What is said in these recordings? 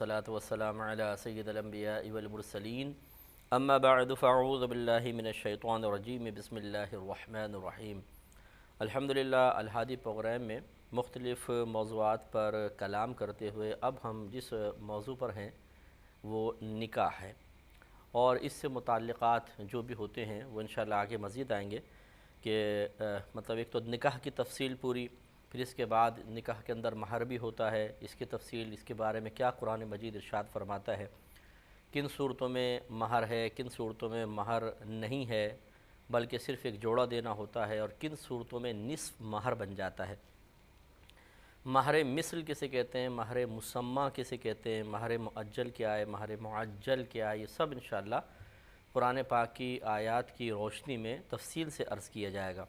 والصلاة والسلام على سید الانبیاء والمرسلین اما بعد فاعوذ باللہ من الشیطان الرجیم بسم اللہ الرحمن الرحیم۔ الحمدللہ الہادی پروگرام میں مختلف موضوعات پر کلام کرتے ہوئے اب ہم جس موضوع پر ہیں وہ نکاح ہے، اور اس سے متعلقات جو بھی ہوتے ہیں وہ انشاءاللہ آگے مزید آئیں گے کہ مطلب ایک تو نکاح کی تفصیل پوری، پھر اس کے بعد نکاح کے اندر مہر بھی ہوتا ہے، اس کی تفصیل، اس کے بارے میں کیا قرآن مجید ارشاد فرماتا ہے، کن صورتوں میں مہر ہے، کن صورتوں میں مہر نہیں ہے بلکہ صرف ایک جوڑا دینا ہوتا ہے، اور کن صورتوں میں نصف مہر بن جاتا ہے۔ مہر مثل کسے کہتے ہیں، مہر مسمى کسے کہتے ہیں، مہر مؤجل کیا ہے، مہر معجل کیا ہے، یہ سب انشاءاللہ قرآن پاک کی آیات کی روشنی میں تفصیل سے عرض کیا جائے گا۔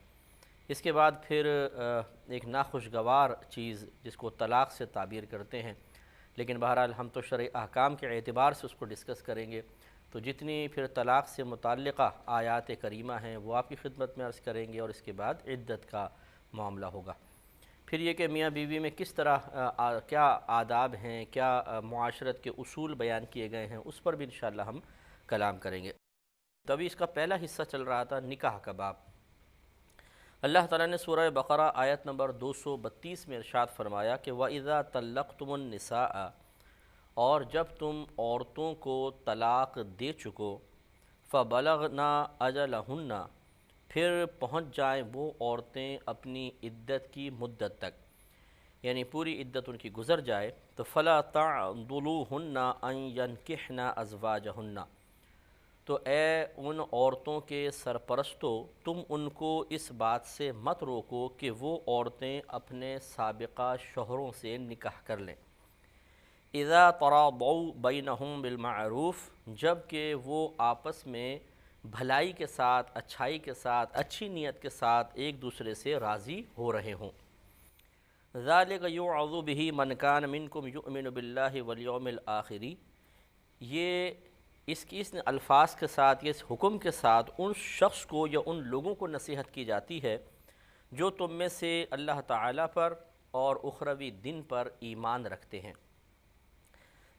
اس کے بعد پھر ایک ناخوشگوار چیز جس کو طلاق سے تعبیر کرتے ہیں، لیکن بہرحال ہم تو شرعی احکام کے اعتبار سے اس کو ڈسکس کریں گے، تو جتنی پھر طلاق سے متعلقہ آیات کریمہ ہیں وہ آپ کی خدمت میں عرض کریں گے، اور اس کے بعد عدت کا معاملہ ہوگا۔ پھر یہ کہ میاں بیوی میں کس طرح کیا آداب ہیں، کیا معاشرت کے اصول بیان کیے گئے ہیں، اس پر بھی انشاءاللہ ہم کلام کریں گے۔ تو ابھی اس کا پہلا حصہ چل رہا تھا نکاح کا باب۔ اللہ تعالیٰ نے سورہ بقرہ آیت نمبر 232 میں ارشاد فرمایا کہ وَإِذَا طَلَّقْتُمُ النِّسَاءَ، اور جب تم عورتوں کو طلاق دے چکو، فَبَلَغْنَا أَجَلَهُنَّ، پھر پہنچ جائیں وہ عورتیں اپنی عدت کی مدت تک، یعنی پوری عدت ان کی گزر جائے، تو فَلَا تَعْضُلُوهُنَّ أَن يَنكِحْنَ أَزْوَاجَهُنَّ، تو اے ان عورتوں کے سرپرستو، تم ان کو اس بات سے مت روکو کہ وہ عورتیں اپنے سابقہ شوہروں سے نکاح کر لیں۔ اذا تراضوا بینہم بالمعروف، جب کہ وہ آپس میں بھلائی کے ساتھ، اچھائی کے ساتھ، اچھی نیت کے ساتھ ایک دوسرے سے راضی ہو رہے ہوں۔ ذالک یوعظ بہ من کان منکم یؤمن باللہ والیوم الآخر، یہ اس الفاظ کے ساتھ، اس حکم کے ساتھ ان شخص کو یا ان لوگوں کو نصیحت کی جاتی ہے جو تم میں سے اللہ تعالیٰ پر اور اخروی دن پر ایمان رکھتے ہیں۔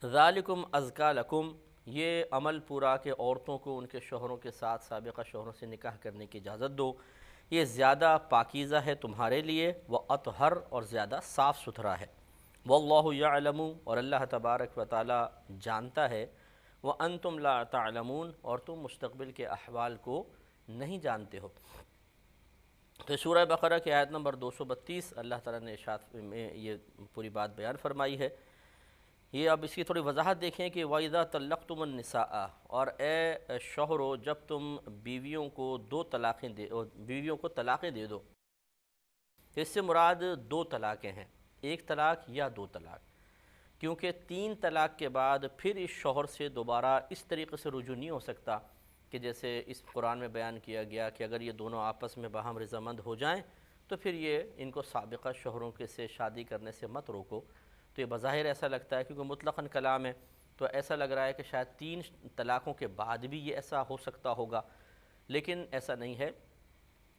ذالکم ازکا لکم، یہ عمل پورا کہ عورتوں کو ان کے شوہروں کے ساتھ، سابقہ شوہروں سے نکاح کرنے کی اجازت دو، یہ زیادہ پاکیزہ ہے تمہارے لیے، وَأَطْهَرُ، اور زیادہ صاف ستھرا ہے، وَاللَّهُ يَعْلَمُ، اور اللہ تبارک و تعالیٰ جانتا ہے، وَأَنْتُمْ لَا تَعْلَمُونَ، اور تم مستقبل کے احوال کو نہیں جانتے ہو۔ تو سورہ بقرہ کی آیت نمبر 232 اللہ تعالیٰ نے ارشاد میں یہ پوری بات بیان فرمائی ہے۔ یہ اب اس کی تھوڑی وضاحت دیکھیں کہ وَإِذَا طَلَّقْتُمُ النِّسَاءَ، اور اے شوہرو جب تم بیویوں کو طلاقیں دے دو، اس سے مراد دو طلاقیں ہیں، ایک طلاق یا دو طلاق، کیونکہ 3 طلاق کے بعد پھر اس شوہر سے دوبارہ اس طریقے سے رجوع نہیں ہو سکتا کہ جیسے اس قرآن میں بیان کیا گیا کہ اگر یہ دونوں آپس میں باہم رضامند ہو جائیں تو پھر یہ ان کو سابقہ شوہروں کے سے شادی کرنے سے مت روکو۔ تو یہ بظاہر ایسا لگتا ہے کیونکہ مطلقاً کلام ہے، تو ایسا لگ رہا ہے کہ شاید 3 طلاقوں کے بعد بھی یہ ایسا ہو سکتا ہوگا، لیکن ایسا نہیں ہے،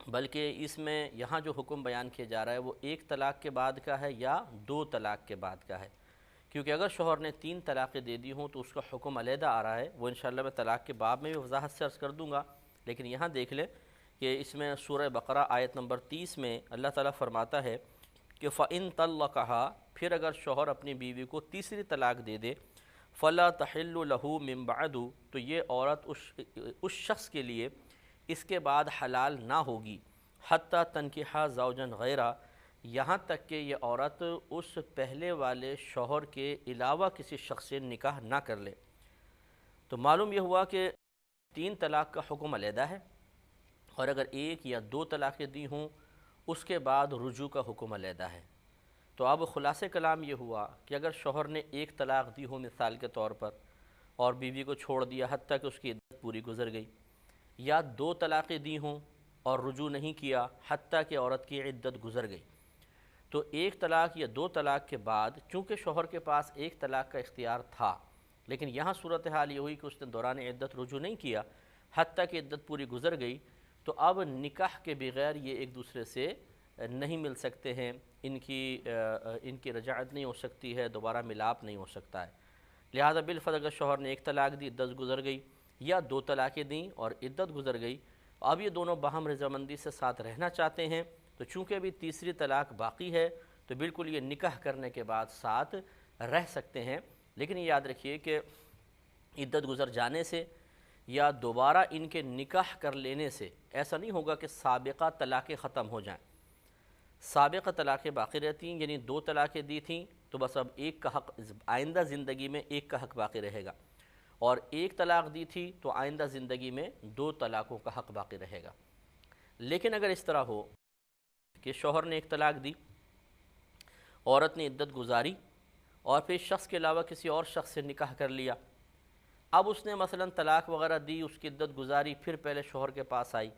بلکہ اس میں یہاں جو حکم بیان کیا جا رہا ہے وہ 1 طلاق کے بعد کا ہے یا 2 طلاق کے بعد کا ہے، کیونکہ اگر شوہر نے 3 طلاقیں دے دی ہوں تو اس کا حکم علیحدہ آ رہا ہے، وہ انشاءاللہ میں طلاق کے باب میں بھی وضاحت سے عرض کر دوں گا، لیکن یہاں دیکھ لیں کہ اس میں سورہ بقرہ آیت نمبر 30 میں اللہ تعالیٰ فرماتا ہے کہ فَإِن طَلَّقَهَا، پھر اگر شوہر اپنی بیوی کو تیسری طلاق دے دے، فَلَا تَحِلُّ لَهُ مِن بَعْدُ، تو یہ عورت اس شخص کے لیے اس کے بعد حلال نہ ہوگی، حَتَّى تَنْكِحَ زَوْجًا غَيْرَهُ، یہاں تک کہ یہ عورت اس پہلے والے شوہر کے علاوہ کسی شخص سے نکاح نہ کر لے۔ تو معلوم یہ ہوا کہ 3 طلاق کا حکم علیحدہ ہے، اور اگر 1 یا 2 طلاقیں دی ہوں اس کے بعد رجوع کا حکم علیحدہ ہے۔ تو اب خلاصہ کلام یہ ہوا کہ اگر شوہر نے 1 طلاق دی ہو مثال کے طور پر اور بیوی کو چھوڑ دیا حتیٰ کہ اس کی عدت پوری گزر گئی، یا 2 طلاقیں دی ہوں اور رجوع نہیں کیا حتیٰ کہ عورت کی عدت گزر گئی، تو 1 طلاق یا 2 طلاق کے بعد چونکہ شوہر کے پاس 1 طلاق کا اختیار تھا، لیکن یہاں صورتحال یہ ہوئی کہ اس نے دوران عدت رجوع نہیں کیا حتیٰ کہ عدت پوری گزر گئی، تو اب نکاح کے بغیر یہ ایک دوسرے سے نہیں مل سکتے ہیں، ان کی رجعت نہیں ہو سکتی ہے، دوبارہ ملاپ نہیں ہو سکتا ہے، لہذا بالفرض اگر شوہر نے ایک طلاق دی، عدت گزر گئی، یا دو طلاقیں دیں اور عدت گزر گئی، اب یہ دونوں باہم رضامندی سے ساتھ رہنا چاہتے ہیں، تو چونکہ ابھی تیسری طلاق باقی ہے تو بالکل یہ نکاح کرنے کے بعد ساتھ رہ سکتے ہیں۔ لیکن یہ یاد رکھیے کہ عدت گزر جانے سے یا دوبارہ ان کے نکاح کر لینے سے ایسا نہیں ہوگا کہ سابقہ طلاقیں ختم ہو جائیں۔ سابقہ طلاقیں باقی رہتی ہیں، یعنی دو طلاقیں دی تھیں تو بس اب ایک کا حق آئندہ زندگی میں ایک کا حق باقی رہے گا، اور ایک طلاق دی تھی تو آئندہ زندگی میں دو طلاقوں کا حق باقی رہے گا۔ لیکن اگر اس طرح ہو کہ شوہر نے ایک طلاق دی، عورت نے عدت گزاری اور پھر شخص کے علاوہ کسی اور شخص سے نکاح کر لیا، اب اس نے مثلا طلاق وغیرہ دی، اس کی عدت گزاری، پھر پہلے شوہر کے پاس آئی،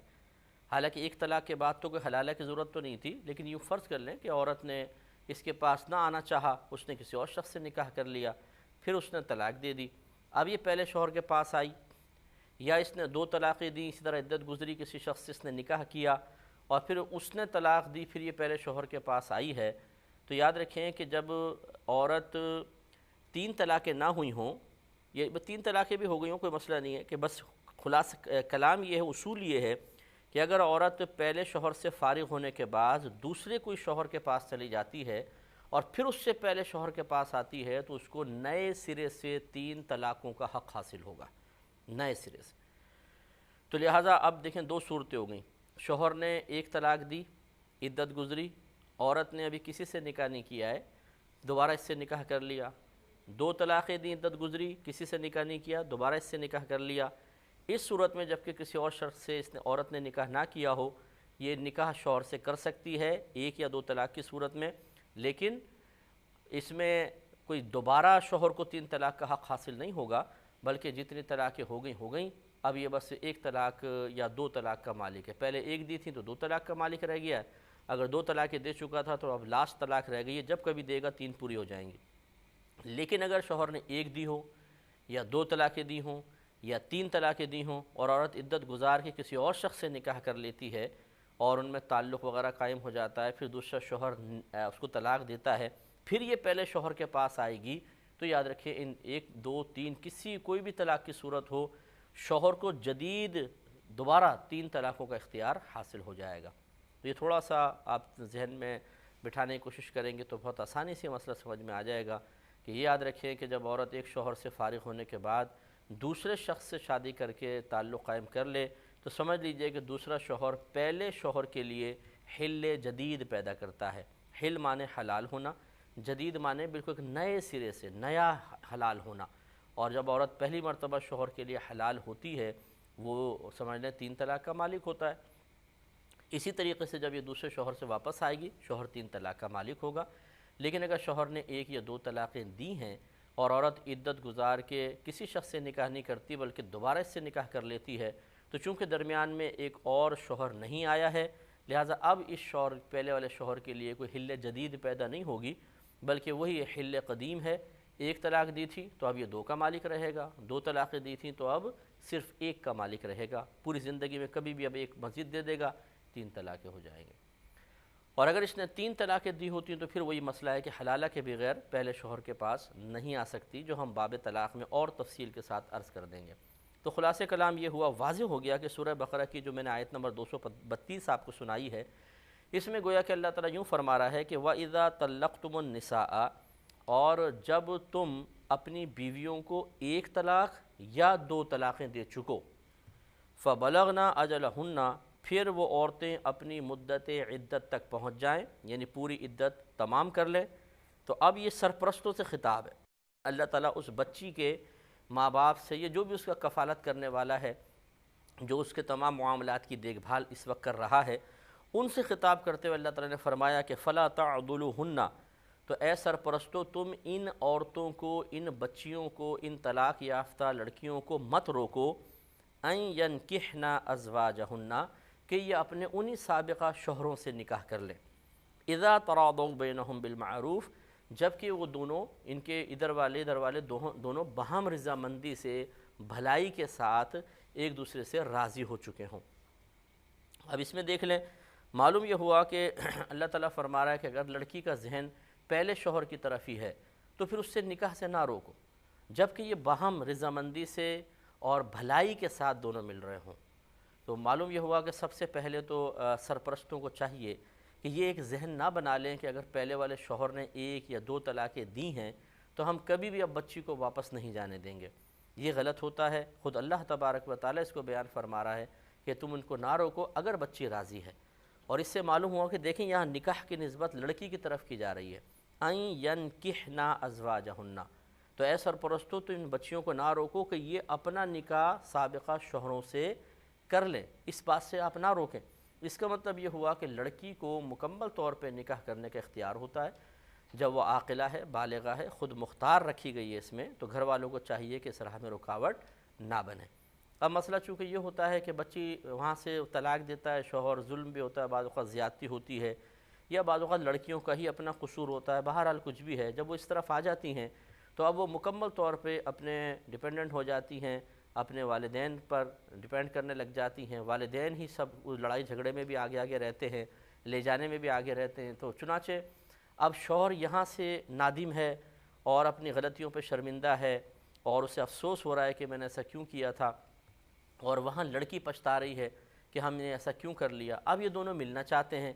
حالانکہ ایک طلاق کے بعد تو کوئی حلالہ کی ضرورت تو نہیں تھی، لیکن یوں فرض کر لیں کہ عورت نے اس کے پاس نہ آنا چاہا، اس نے کسی اور شخص سے نکاح کر لیا، پھر اس نے طلاق دے دی، اب یہ پہلے شوہر کے پاس آئی، یا اس نے دو طلاقیں دیں، اسی طرح عدت گزری، کسی شخص سے اس نے نکاح کیا اور پھر اس نے طلاق دی، پھر یہ پہلے شوہر کے پاس آئی ہے، تو یاد رکھیں کہ جب عورت تین طلاقیں نہ ہوئی ہوں، یہ تین طلاقیں بھی ہو گئی ہوں کوئی مسئلہ نہیں ہے، کہ بس خلاصہ کلام یہ ہے، اصول یہ ہے کہ اگر عورت پہلے شوہر سے فارغ ہونے کے بعد دوسرے کوئی شوہر کے پاس چلی جاتی ہے اور پھر اس سے پہلے شوہر کے پاس آتی ہے تو اس کو نئے سرے سے تین طلاقوں کا حق حاصل ہوگا، نئے سرے سے۔ تو لہٰذا اب دیکھیں دو صورتیں ہو گئیں، شوہر نے ایک طلاق دی، عدت گزری، عورت نے ابھی کسی سے نکاح نہیں کیا ہے، دوبارہ اس سے نکاح کر لیا، دو طلاقیں دیں، عدت گزری، کسی سے نکاح نہیں کیا، دوبارہ اس سے نکاح کر لیا۔ اس صورت میں جبکہ کسی اور شخص سے عورت نے نکاح نہ کیا ہو، یہ نکاح شوہر سے کر سکتی ہے ایک یا دو طلاق کی صورت میں، لیکن اس میں کوئی دوبارہ شوہر کو تین طلاق کا حق حاصل نہیں ہوگا، بلکہ جتنی طلاقیں ہو گئیں، اب یہ بس ایک طلاق یا دو طلاق کا مالک ہے۔ پہلے ایک دی تھی تو دو طلاق کا مالک رہ گیا ہے، اگر دو طلاقیں دے چکا تھا تو اب لاسٹ طلاق رہ گئی ہے، جب کبھی دے گا تین پوری ہو جائیں گی۔ لیکن اگر شوہر نے ایک دی ہو یا دو طلاقیں دی ہوں یا تین طلاقیں دی ہوں اور عورت عدت گزار کے کسی اور شخص سے نکاح کر لیتی ہے اور ان میں تعلق وغیرہ قائم ہو جاتا ہے، پھر دوسرا شوہر اس کو طلاق دیتا ہے، پھر یہ پہلے شوہر کے پاس آئے گی، تو یاد رکھیں ان ایک دو تین کوئی بھی طلاق کی صورت ہو، شوہر کو جدید دوبارہ تین طلاقوں کا اختیار حاصل ہو جائے گا۔ تو یہ تھوڑا سا آپ ذہن میں بٹھانے کی کوشش کریں گے تو بہت آسانی سے مسئلہ سمجھ میں آ جائے گا کہ یہ یاد رکھیں کہ جب عورت ایک شوہر سے فارغ ہونے کے بعد دوسرے شخص سے شادی کر کے تعلق قائم کر لے تو سمجھ لیجئے کہ دوسرا شوہر پہلے شوہر کے لیے حل جدید پیدا کرتا ہے۔ حل معنی حلال ہونا، جدید معنی بالکل ایک نئے سرے سے نیا حلال ہونا، اور جب عورت پہلی مرتبہ شوہر کے لیے حلال ہوتی ہے وہ سمجھ لیں تین طلاق کا مالک ہوتا ہے۔ اسی طریقے سے جب یہ دوسرے شوہر سے واپس آئے گی شوہر تین طلاق کا مالک ہوگا۔ لیکن اگر شوہر نے ایک یا دو طلاقیں دی ہیں اور عورت عدت گزار کے کسی شخص سے نکاح نہیں کرتی بلکہ دوبارہ اس سے نکاح کر لیتی ہے، تو چونکہ درمیان میں ایک اور شوہر نہیں آیا ہے، لہٰذا اب اس شوہر پہلے والے شوہر کے لیے کوئی حل جدید پیدا نہیں ہوگی، بلکہ وہی حل قدیم ہے۔ ایک طلاق دی تھی تو اب یہ دو کا مالک رہے گا، دو طلاقیں دی تھیں تو اب صرف ایک کا مالک رہے گا، پوری زندگی میں کبھی بھی اب ایک مزید دے دے گا، تین طلاقیں ہو جائیں گے۔ اور اگر اس نے تین طلاقیں دی ہوتی ہیں تو پھر وہی مسئلہ ہے کہ حلالہ کے بغیر پہلے شوہر کے پاس نہیں آ سکتی، جو ہم باب طلاق میں اور تفصیل کے ساتھ عرض کر دیں گے۔ تو خلاصہ کلام یہ ہوا، واضح ہو گیا کہ سورہ بقرہ کی جو میں نے آیت نمبر 232 آپ کو سنائی ہے، اس میں گویا کہ اللہ تعالیٰ یوں فرما رہا ہے کہ وَإِذَا طَلَّقْتُمُ النِّسَاءَ، اور جب تم اپنی بیویوں کو ایک طلاق یا دو طلاقیں دے چکو، فَبَلَغْنَا أَجَلَهُنَّ، پھر وہ عورتیں اپنی مدت عدت تک پہنچ جائیں، یعنی پوری عدت تمام کر لیں، تو اب یہ سرپرستوں سے خطاب ہے۔ اللہ تعالیٰ اس بچی کے ماں باپ سے، یہ جو بھی اس کا کفالت کرنے والا ہے، جو اس کے تمام معاملات کی دیکھ بھال اس وقت کر رہا ہے، ان سے خطاب کرتے ہوئے اللہ تعالیٰ نے فرمایا کہ فَلَا تَعْضُلُوهُنَّ، تو اے سرپرستو تم ان عورتوں کو، ان بچیوں کو، ان طلاق یافتہ لڑکیوں کو مت روکو، أَن يَنْكِحْنَ أَزْوَاجَهُنَّ، کہ یہ اپنے انہی سابقہ شوہروں سے نکاح کر لیں، اِذَا تَرَاضَوْا بَيْنَهُمْ بِالْمَعْرُوفِ، جبکہ وہ دونوں، ان کے ادھر والے دونوں باہم رضامندی سے بھلائی کے ساتھ ایک دوسرے سے راضی ہو چکے ہوں۔ اب اس میں دیکھ لیں، معلوم یہ ہوا کہ اللہ تعالیٰ فرما رہا ہے کہ اگر لڑکی کا ذہن پہلے شوہر کی طرف ہی ہے تو پھر اس سے نکاح سے نہ روکو، جبکہ یہ باہم رضامندی سے اور بھلائی کے ساتھ دونوں مل رہے ہوں۔ تو معلوم یہ ہوا کہ سب سے پہلے تو سرپرستوں کو چاہیے کہ یہ ایک ذہن نہ بنا لیں کہ اگر پہلے والے شوہر نے 1 یا 2 طلاقیں دی ہیں تو ہم کبھی بھی اب بچی کو واپس نہیں جانے دیں گے۔ یہ غلط ہوتا ہے۔ خود اللہ تبارک و تعالیٰ اس کو بیان فرما رہا ہے کہ تم ان کو نہ روکو اگر بچی راضی ہے۔ اور اس سے معلوم ہوا کہ دیکھیں یہاں نکاح کی نسبت لڑکی کی طرف کی جا رہی ہے، اَن يَنْكِحْنَا أَزْوَاجَهُنَّ، تو اے سرپرستو تو ان بچیوں کو نہ روکو کہ یہ اپنا نکاح سابقہ شوہروں سے کر لیں، اس بات سے آپ نہ روکیں۔ اس کا مطلب یہ ہوا کہ لڑکی کو مکمل طور پہ نکاح کرنے کا اختیار ہوتا ہے جب وہ عاقلہ ہے، بالغہ ہے، خود مختار رکھی گئی ہے اس میں، تو گھر والوں کو چاہیے کہ اس راہ میں رکاوٹ نہ بنے۔ اب مسئلہ چونکہ یہ ہوتا ہے کہ بچی وہاں سے طلاق دیتا ہے شوہر، ظلم بھی ہوتا ہے، بعض اوقات زیادتی ہوتی ہے، یا بعض اوقات لڑکیوں کا ہی اپنا قصور ہوتا ہے، بہرحال کچھ بھی ہے، جب وہ اس طرف آ جاتی ہیں تو اب وہ مکمل طور پہ اپنے ڈیپینڈنٹ ہو جاتی ہیں، اپنے والدین پر ڈیپینڈ کرنے لگ جاتی ہیں، والدین ہی سب لڑائی جھگڑے میں بھی آگے آگے رہتے ہیں، لے جانے میں بھی آگے رہتے ہیں۔ تو چنانچہ اب شوہر یہاں سے نادم ہے اور اپنی غلطیوں پہ شرمندہ ہے اور اسے افسوس ہو رہا ہے کہ میں نے ایسا کیوں کیا تھا، اور وہاں لڑکی پچھتا رہی ہے کہ ہم نے ایسا کیوں کر لیا۔ اب یہ دونوں ملنا چاہتے ہیں،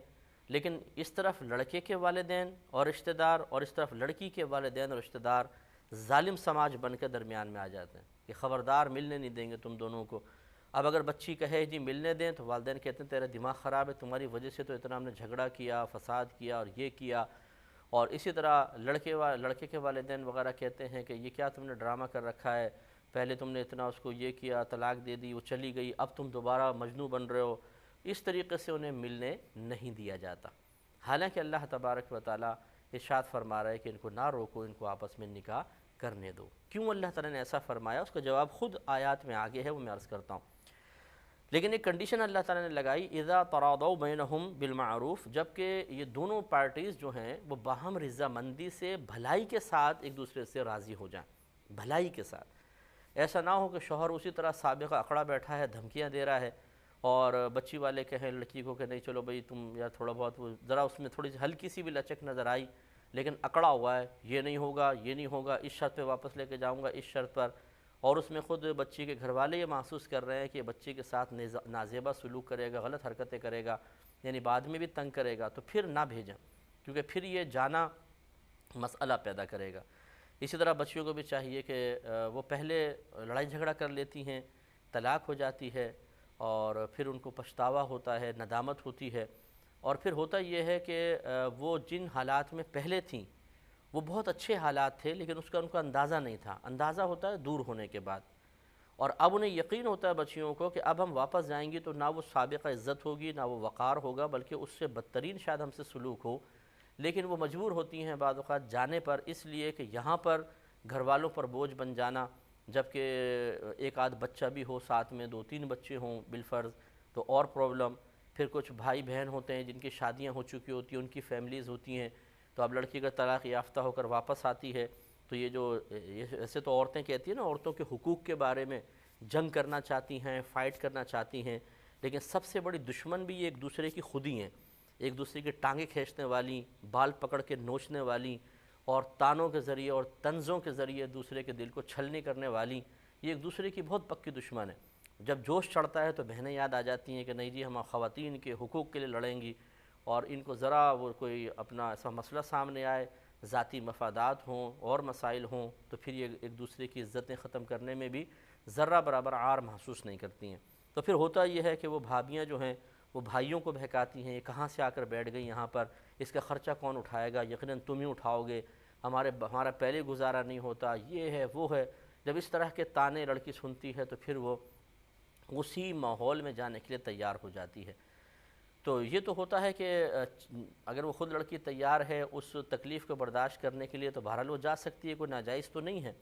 لیکن اس طرف لڑکے کے والدین اور رشتہ دار اور اس طرف لڑکی کے والدین اور رشتہ دار ظالم سماج بن کے درمیان میں آ جاتے ہیں کہ خبردار ملنے نہیں دیں گے تم دونوں کو۔ اب اگر بچی کہے جی ملنے دیں تو والدین کہتے ہیں تیرا دماغ خراب ہے، تمہاری وجہ سے تو اتنا ہم نے جھگڑا کیا، فساد کیا اور یہ کیا۔ اور اسی طرح لڑکے کے والدین وغیرہ کہتے ہیں کہ یہ کیا تم نے ڈرامہ کر رکھا ہے، پہلے تم نے اتنا اس کو یہ کیا، طلاق دے دی، وہ چلی گئی، اب تم دوبارہ مجنون بن رہے ہو۔ اس طریقے سے انہیں ملنے نہیں دیا جاتا، حالانکہ اللہ تبارک و تعالیٰ ارشاد فرما رہا ہے کہ ان کو نہ روکو، ان کو آپس میں نکاح کرنے دو۔ کیوں اللہ تعالیٰ نے ایسا فرمایا اس کا جواب خود آیات میں آگے ہے، وہ میں عرض کرتا ہوں۔ لیکن ایک کنڈیشن اللہ تعالیٰ نے لگائی، اذا تراضوا بینہم بالمعروف، جبکہ یہ دونوں پارٹیز جو ہیں وہ باہم رضامندی سے بھلائی کے ساتھ ایک دوسرے سے راضی ہو جائیں، بھلائی کے ساتھ۔ ایسا نہ ہو کہ شوہر اسی طرح سابقہ اکڑا بیٹھا ہے، دھمکیاں دے رہا ہے، اور بچی والے کہیں لڑکی کو کہ نہیں چلو بھئی تم یار تھوڑا بہت، وہ ذرا اس میں تھوڑی سی ہلکی سی بھی لچک نظر آئی لیکن اکڑا ہوا ہے، یہ نہیں ہوگا، یہ نہیں ہوگا، اس شرط پہ واپس لے کے جاؤں گا، اس شرط پر، اور اس میں خود بچی کے گھر والے یہ محسوس کر رہے ہیں کہ بچی کے ساتھ نازیبا سلوک کرے گا، غلط حرکتیں کرے گا، یعنی بعد میں بھی تنگ کرے گا، تو پھر نہ بھیجیں، کیونکہ پھر یہ جانا مسئلہ پیدا کرے گا۔ اسی طرح بچیوں کو بھی چاہیے کہ وہ پہلے لڑائی جھگڑا کر لیتی ہیں، طلاق ہو جاتی ہے، اور پھر ان کو پچھتاوا ہوتا ہے، ندامت ہوتی ہے، اور پھر ہوتا یہ ہے کہ وہ جن حالات میں پہلے تھیں وہ بہت اچھے حالات تھے لیکن اس کا ان کو اندازہ نہیں تھا، اندازہ ہوتا ہے دور ہونے کے بعد، اور اب انہیں یقین ہوتا ہے بچیوں کو کہ اب ہم واپس جائیں گی تو نہ وہ سابقہ عزت ہوگی، نہ وہ وقار ہوگا، بلکہ اس سے بدترین شاید ہم سے سلوک ہو، لیکن وہ مجبور ہوتی ہیں بعض اوقات جانے پر، اس لیے کہ یہاں پر گھر والوں پر بوجھ بن جانا، جبکہ ایک آدھ بچہ بھی ہو ساتھ میں، 2-3 بچے ہوں بالفرض تو اور پرابلم، پھر کچھ بھائی بہن ہوتے ہیں جن کی شادیاں ہو چکی ہوتی ہیں، ان کی فیملیز ہوتی ہیں، تو اب لڑکی کا طلاق یافتہ ہو کر واپس آتی ہے تو یہ جو ایسے تو عورتیں کہتی ہیں نا عورتوں کے حقوق کے بارے میں، جنگ کرنا چاہتی ہیں، فائٹ کرنا چاہتی ہیں، لیکن سب سے بڑی دشمن بھی ایک دوسرے کی خود ہی ہیں، ایک دوسرے کی ٹانگیں کھینچنے والی، بال پکڑ کے نوچنے والی، اور تانوں کے ذریعے اور طنزوں کے ذریعے دوسرے کے دل کو چھلنی کرنے والی، یہ ایک دوسرے کی بہت پکی دشمن ہے۔ جب جوش چڑھتا ہے تو بہنیں یاد آ جاتی ہیں کہ نہیں جی ہم خواتین کے حقوق کے لیے لڑیں گی، اور ان کو ذرا وہ کوئی اپنا ایسا مسئلہ سامنے آئے، ذاتی مفادات ہوں اور مسائل ہوں، تو پھر یہ ایک دوسرے کی عزتیں ختم کرنے میں بھی ذرہ برابر عار محسوس نہیں کرتی ہیں۔ تو پھر ہوتا یہ ہے کہ وہ بھابیاں جو ہیں وہ بھائیوں کو بہکاتی ہیں، یہ کہاں سے آ کر بیٹھ گئی یہاں پر، اس کا خرچہ کون اٹھائے گا، یقیناً تم ہی اٹھاؤ گے، ہمارا پہلے گزارا نہیں ہوتا، یہ ہے وہ ہے۔ جب اس طرح کے تانے لڑکی سنتی ہے تو پھر وہ اسی ماحول میں جانے کے لیے تیار ہو جاتی ہے۔ تو یہ تو ہوتا ہے کہ اگر وہ خود لڑکی تیار ہے اس تکلیف کو برداشت کرنے کے لیے تو بہرحال وہ جا سکتی ہے، کوئی ناجائز تو نہیں ہے،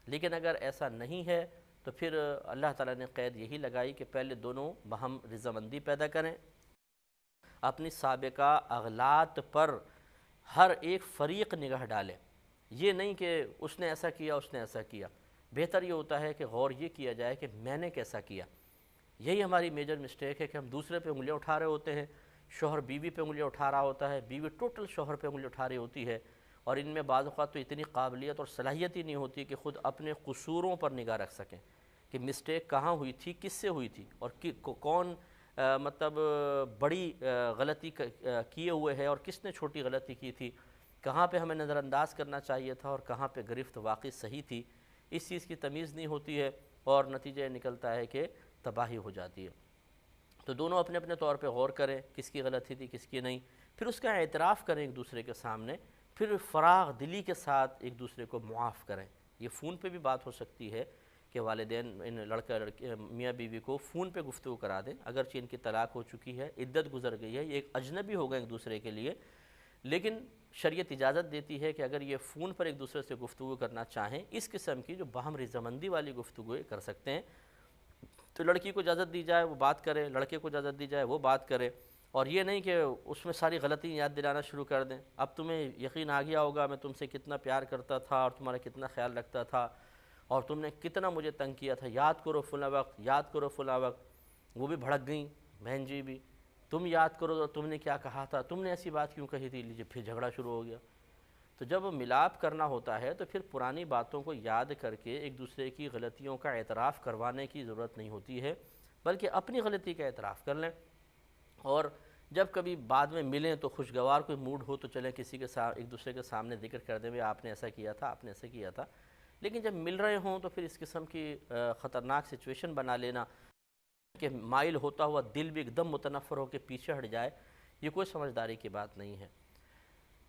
لیکن اگر ایسا نہیں ہے تو پھر اللہ تعالیٰ نے قید یہی لگائی کہ پہلے دونوں باہم رضامندی پیدا کریں، اپنی سابقہ اغلاط پر ہر ایک فریق نگاہ ڈالے، یہ نہیں کہ اس نے ایسا کیا اس نے ایسا کیا، بہتر یہ ہوتا ہے کہ غور یہ کیا جائے کہ میں نے کیسا کیا۔ یہی ہماری میجر مسٹیک ہے کہ ہم دوسرے پہ انگلیاں اٹھا رہے ہوتے ہیں، شوہر بیوی پہ انگلیاں اٹھا رہا ہوتا ہے، بیوی ٹوٹل شوہر پہ انگلی اٹھا رہی ہوتی ہے، اور ان میں بعض اوقات تو اتنی قابلیت اور صلاحیت ہی نہیں ہوتی کہ خود اپنے قصوروں پر نگاہ رکھ سکیں کہ مسٹیک کہاں ہوئی تھی، کس سے ہوئی تھی، اور کون مطلب بڑی غلطی کیے ہوئے ہے اور کس نے چھوٹی غلطی کی تھی، کہاں پہ ہمیں نظر انداز کرنا چاہیے تھا اور کہاں پہ گرفت واقعی صحیح تھی. اس چیز کی تمیز نہیں ہوتی ہے اور نتیجہ نکلتا ہے کہ تباہی ہو جاتی ہے. تو دونوں اپنے اپنے طور پہ غور کریں کس کی غلطی تھی کس کی نہیں، پھر اس کا اعتراف کریں ایک دوسرے کے سامنے، پھر فراغ دلی کے ساتھ ایک دوسرے کو معاف کریں. یہ فون پہ بھی بات ہو سکتی ہے کہ والدین ان لڑکا لڑکی میاں بیوی کو فون پہ گفتگو کرا دیں، اگرچہ ان کی طلاق ہو چکی ہے، عدت گزر گئی ہے، یہ ایک اجنبی ہو گئے ایک دوسرے کے لیے، لیکن شریعت اجازت دیتی ہے کہ اگر یہ فون پر ایک دوسرے سے گفتگو کرنا چاہیں، اس قسم کی جو باہم رضامندی والی گفتگو کر سکتے ہیں، تو لڑکی کو اجازت دی جائے وہ بات کرے، لڑکے کو اجازت دی جائے وہ بات کرے. اور یہ نہیں کہ اس میں ساری غلطی یاد دلانا شروع کر دیں. اب تمہیں یقین آ گیا ہوگا میں تم سے کتنا پیار کرتا تھا اور تمہارا کتنا خیال رکھتا تھا اور تم نے کتنا مجھے تنگ کیا تھا، یاد کرو فلاں وقت، یاد کرو فلاں وقت. وہ بھی بھڑک گئیں بہن جی بھی، تم یاد کرو تم نے کیا کہا تھا، تم نے ایسی بات کیوں کہی تھی، لیجیے پھر جھگڑا شروع ہو گیا. تو جب ملاپ کرنا ہوتا ہے تو پھر پرانی باتوں کو یاد کر کے ایک دوسرے کی غلطیوں کا اعتراف کروانے کی ضرورت نہیں ہوتی ہے، بلکہ اپنی غلطی کا اعتراف کر لیں. اور جب کبھی بعد میں ملیں تو خوشگوار کوئی موڈ ہو تو چلیں کسی کے ساتھ ایک دوسرے کے سامنے ذکر کر دیں آپ نے ایسا کیا تھا، آپ نے ایسا کیا تھا. لیکن جب مل رہے ہوں تو پھر اس قسم کی خطرناک سچویشن بنا لینا کہ مائل ہوتا ہوا دل بھی ایک دم متنفر ہو کے پیچھے ہٹ جائے، یہ کوئی سمجھداری کی بات نہیں ہے.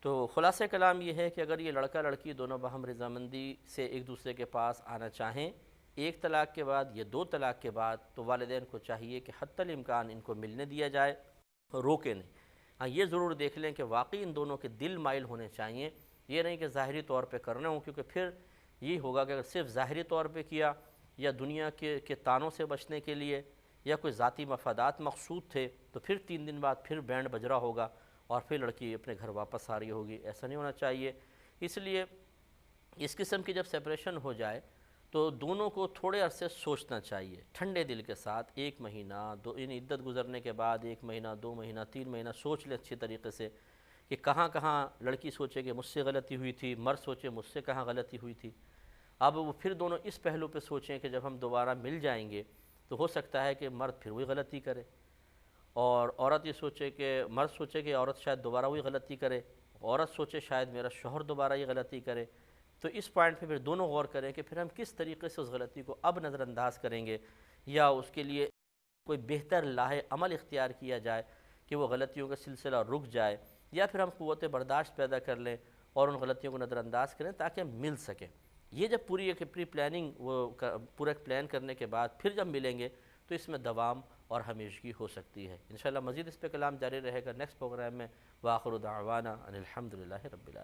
تو خلاصہ کلام یہ ہے کہ اگر یہ لڑکا لڑکی دونوں باہم رضامندی سے ایک دوسرے کے پاس آنا چاہیں ایک طلاق کے بعد یا دو طلاق کے بعد، تو والدین کو چاہیے کہ حتی الامکان ان کو ملنے دیا جائے، روکے نہیں. ہاں یہ ضرور دیکھ لیں کہ واقعی ان دونوں کے دل مائل ہونے چاہیے، یہ نہیں کہ ظاہری طور پہ کرنا ہوں، کیونکہ پھر یہ ہوگا کہ اگر صرف ظاہری طور پہ کیا یا دنیا کے تانوں سے بچنے کے لیے یا کوئی ذاتی مفادات مقصود تھے تو پھر 3 دن بعد پھر بینڈ بج رہا ہوگا اور پھر لڑکی اپنے گھر واپس آ رہی ہوگی. ایسا نہیں ہونا چاہیے. اس لیے اس قسم کی جب سیپریشن ہو جائے تو دونوں کو تھوڑے عرصے سوچنا چاہیے ٹھنڈے دل کے ساتھ، 1 مہینہ یعنی عدت گزرنے کے بعد 1 مہینہ 2 مہینہ 3 مہینہ سوچ لیں اچھی طریقے سے کہ کہاں کہاں لڑکی سوچے کہ مجھ سے غلطی ہوئی تھی، مرد سوچے مجھ سے کہاں غلطی ہوئی تھی. اب وہ پھر دونوں اس پہلو پہ سوچیں کہ جب ہم دوبارہ مل جائیں گے تو ہو سکتا ہے کہ مرد پھر وہی غلطی کرے، اور عورت یہ سوچے کہ مرد سوچے کہ عورت شاید دوبارہ وہی غلطی کرے، عورت سوچے شاید میرا شوہر دوبارہ یہ غلطی کرے. تو اس پوائنٹ پہ پھر دونوں غور کریں کہ پھر ہم کس طریقے سے اس غلطی کو اب نظر انداز کریں گے یا اس کے لیے کوئی بہتر لاہ عمل اختیار کیا جائے کہ وہ غلطیوں کا سلسلہ رک جائے، یا پھر ہم قوت برداشت پیدا کر لیں اور ان غلطیوں کو نظر انداز کریں تاکہ ہم مل سکیں. یہ جب پوری ایک پلاننگ پورا پلان کرنے کے بعد پھر جب ملیں گے تو اس میں دوام اور ہمیشگی ہو سکتی ہے. انشاءاللہ مزید اس پہ کلام جاری رہے گا نیکسٹ پروگرام میں. وآخر دعوانا ان الحمدللہ رب العالمین.